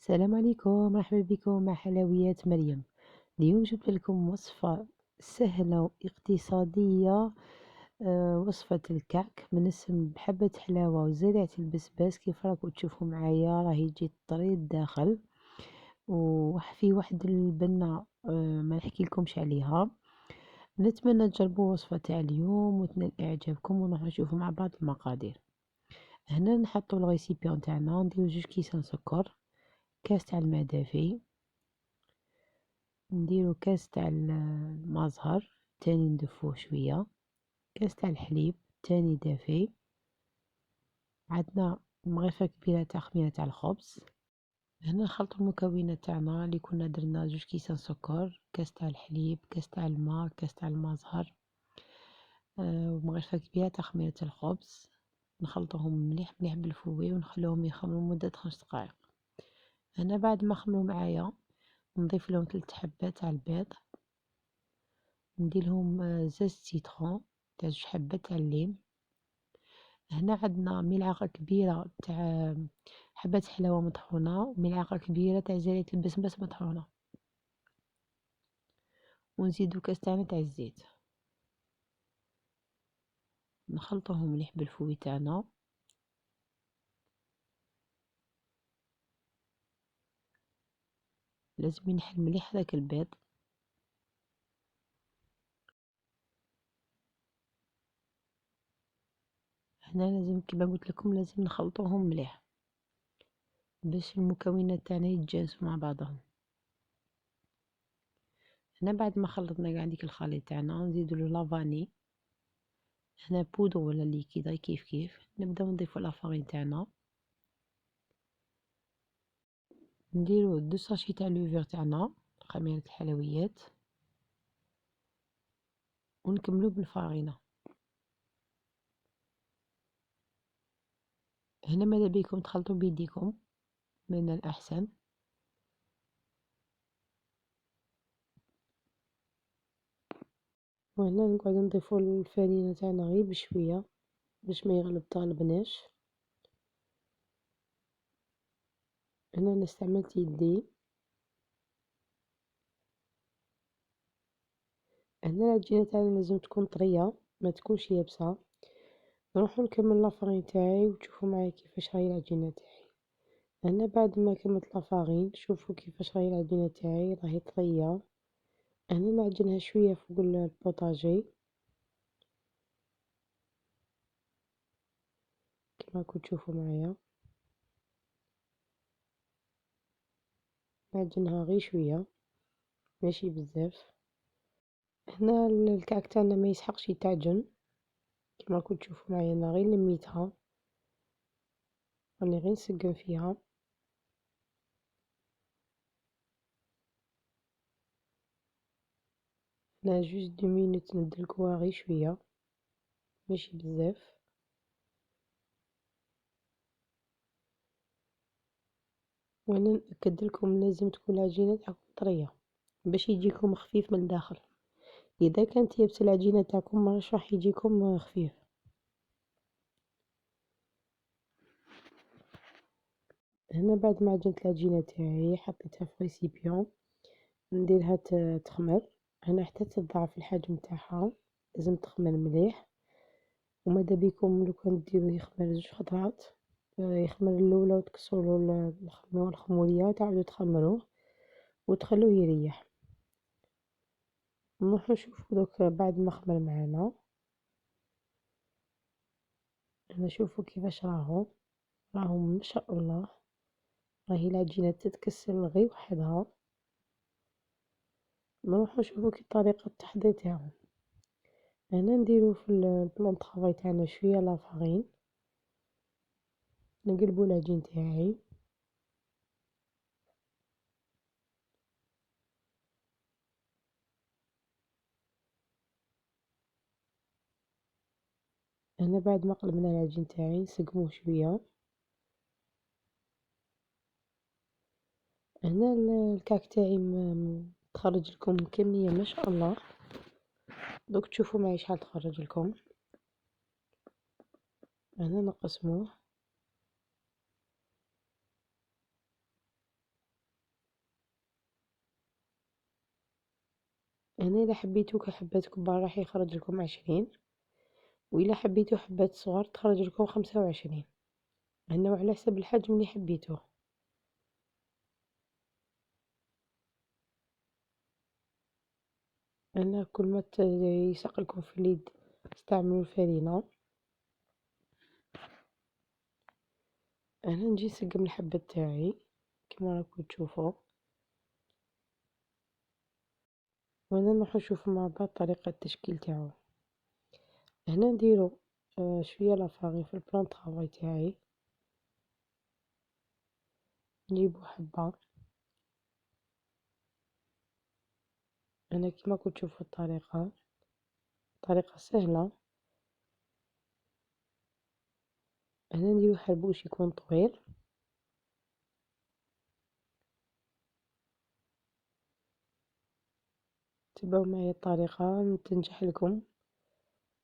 السلام عليكم، مرحبا بكم مع حلويات مريم. اليوم جبت لكم وصفة سهلة واقتصادية. وصفة الكعك من السم بحبة حلاوة وزرعة البسباس. كيف راكم تشوفوا معايا راهي تجي طري الداخل وفي واحد البنة ما نحكي لكمش عليها. نتمنى تجربوا وصفة تاع اليوم وتنال اعجابكم ونروح نشوفوا مع بعض المقادير. هنا نحطوا الريسيبيون تاعنا، نديرو 2 كيسان سكر، كاس تاع الماء دافي، نديرو كاس تاع المزهر تاني ندفوه شوية، كاس تاع الحليب تاني دافي، عندنا مغرفة كبيرة تاع خميرة تاع الخبز. هنا نخلطو المكونات تاعنا اللي كنا درنا 2 كيسان سكر، كاس تاع الحليب، كاس تاع الماء، كاس تاع المزهر، ومغرفة كبيرة تاع خميرة الخبز. نخلطوهم مليح مليح بالفوي ونخلوهم يخمروا مدة 5 دقائق. هنا بعد ما خمروا معايا نضيف لهم 3 حبات تاع البيض، نديرلهم زاز سيترون تاع 2 حبات تاع الليم. هنا عندنا ملعقة كبيرة تاع حبات حلاوة مطحونة وملعقة كبيرة تاع زيت البسباس مطحونة، ونزيدو كاس تاعنا تاع الزيت. نخلطوهم مليح بالفوي تاعنا. لازم ينحل مليح هذاك البيض. هنا لازم كيما قلت لكم لازم نخلطوهم مليح باش المكونات تاعنا يتجانسوا مع بعضهم. هنا بعد ما خلطنا قاع ديك الخليط تاعنا نزيدو لافاني، هنا بودر ولا ليكيد كيف كيف. نبداو نضيفو لافارين تاعنا، نديرو 2 ساشي تاع لوفر تاعنا خميرة الحلويات، ونكملو بالفارينة. هنا ماذا بيكم تخلطوا بيديكم من الأحسن. وهنا نقعد نضيفو الفرينة تاعنا غير بشوية باش ما يغلبناش. هنا انا استعملت يدي. هنا العجينة تاعنا لازم تكون طرية ما تكونش يابسة. نروح نكمل لافارين تاعي وتشوفوا معايا كيفاش راهي العجينة تاعي. هنا بعد ما كملت لافارين شوفوا كيفاش راهي العجينة تاعي راهي طرية. هنا نعجنها شوية فوق البوطاجي كما راكم تشوفوا معايا. نعجنها غير شوية ماشي بزاف. هنا الكعك تاعنا ما يسحقش يتعجن كما راكم تشوفوا معايا. انا غير لميتها راني غير نسقم فيها. هنا جوج 2 مينوت ندلكوها غير شوية ماشي بزاف. وانا نأكد لكم لازم تكون العجينة تاعكم طرية باش يجيكم خفيف من الداخل. اذا كانت يابسة العجينة تاعكم ماش راح يجيكم خفيف. هنا بعد ما عجنت العجينة تاعي حطيتها في ريسيبيون نديرها تخمر. هنا حتى تضاعف الحجم تاعها لازم تخمر مليح. وماذا بيكم لو كان ديروه يخمر 2 خطرات، يخمر الاولى وتكسروا الخموريه تعاودوا تخمروه وتخلوه يريح. نروحو نشوفو دوك بعد ما خمر معانا. هنا شوفوا كيفاش راهو ما شاء الله راهي العجينه تتكسر غير وحدها. نروحو نشوفو كي طريقه التحضير تاعهم. هنا نديرو في البلون طرافاي تاعنا شويه لافارين، نقلبو العجين تاعي. هنا بعد ما قلبنا العجين تاعي نسقموه شويه. هنا الكعك تاعي تخرج لكم كمية ما شاء الله. دوك تشوفوا معي شحال تخرج لكم. هنا نقسموه. هنا إلا حبيتو كحبات كبار راح يخرج لكم 20، وإلا حبيتو حبات صغار تخرج لكم 25. هنا وعلى حسب الحجم اللي حبيتوه. هنا كل ما يسق لكم في اليد استعملوا الفرينة. هنا نجي نسقم الحبة تاعي كما راكم تشوفوا، وهنا نروحو نشوفو مع بعض طريقة التشكيل تاعو. هنا نديرو شوية لافارين في البلان طرافاي تاعي، نجيبو حبة. هنا كيما راكم تشوفوا الطريقة، طريقة سهلة. هنا نديرو حربوش يكون طويل، تبعو معايا الطريقة تنجح لكم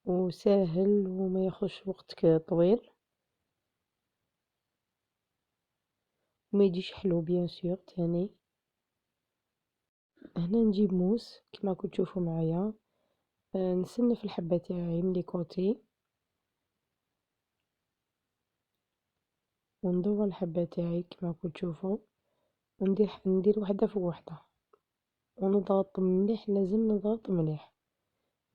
وساهل وما ياخذش وقت طويل وما يجيش حلو بيان سور تاني. هنا نجيب موس كما راكم تشوفوا معايا، نسنف الحبة تاعي من لي كوتي وندور الحبة تاعي كما راكم تشوفوا، ندير وحدة فوق وحدة ونضغط مليح. لازم نضغط مليح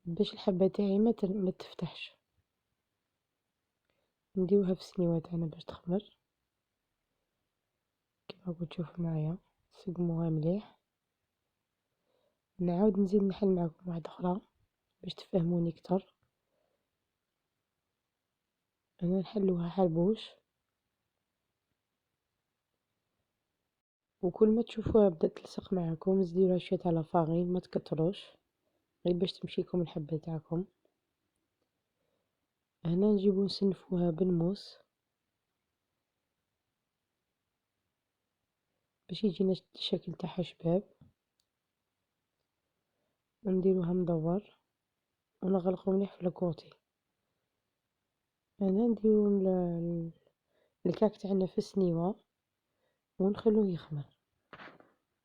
باش الحبة تاعي ما تفتحش. نديروها في السنيوة تاعنا باش تخمر كما راكم تشوفوا معايا. سقموها مليح. نعاود نزيد نحل معكم واحدة اخرى باش تفهموني اكتر. انا نحلوها حربوش، وكل ما تشوفوها بدات تلصق معكم زيدولها شويه تاع لافارين، ما تكتروش غير باش تمشيكم الحبه تاعكم. هنا نجيبو نسنفوها بالموس باش يجينا الشكل تاعها شباب، ونديروها مدور ونغلقو مليح في الكوتي. هنا نديرو الكعك تاعنا في السنيوة ونخلوه يخمر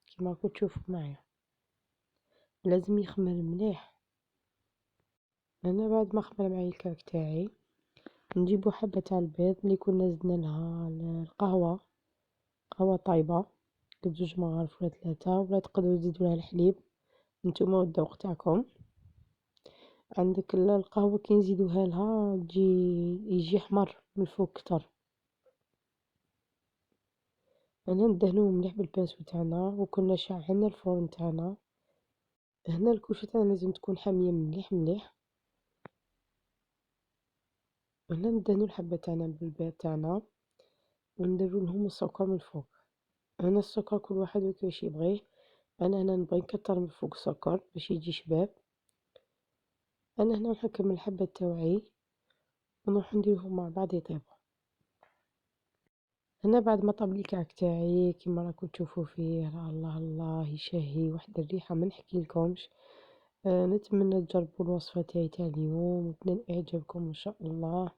كيما راكم تشوفوا معايا. لازم يخمر مليح. انا بعد ما خمر معايا الكعك تاعي نجيبو حبة تاع البيض اللي كنا زدنا لها القهوة، قهوة طايبة قد 2 مغارف ولا 3، ولا تقدروا تزيدوا لها الحليب نتوما والذوق تاعكم. عندك القهوة كي نزيدوها لها يجي حمر من الفوق كتر. هنا ندهنوه مليح بالبانسو تاعنا وكنا شاعلنا الفرن تاعنا. هنا الكوشة تاعنا لازم تكون حامية مليح مليح. هنا ندهنو الحبة تاعنا بالبيض تاعنا ونديرو لهم السكر من الفوق. هنا السكر كل واحد وكيفاش يبغيه. انا هنا نبغي نكتر من فوق السكر باش يجي شباب. انا هنا نحكم الحبة تاوعي ونروح نديرهم مع بعض يطيبوا. هنا بعد ما طاب الكعك تاعي كيما راكم تشوفوا فيه، الله الله يشهي واحد الريحة ما نحكيلكمش. نتمنى تجربوا الوصفة تاعي تاع اليوم وتنال اعجابكم ان شاء الله.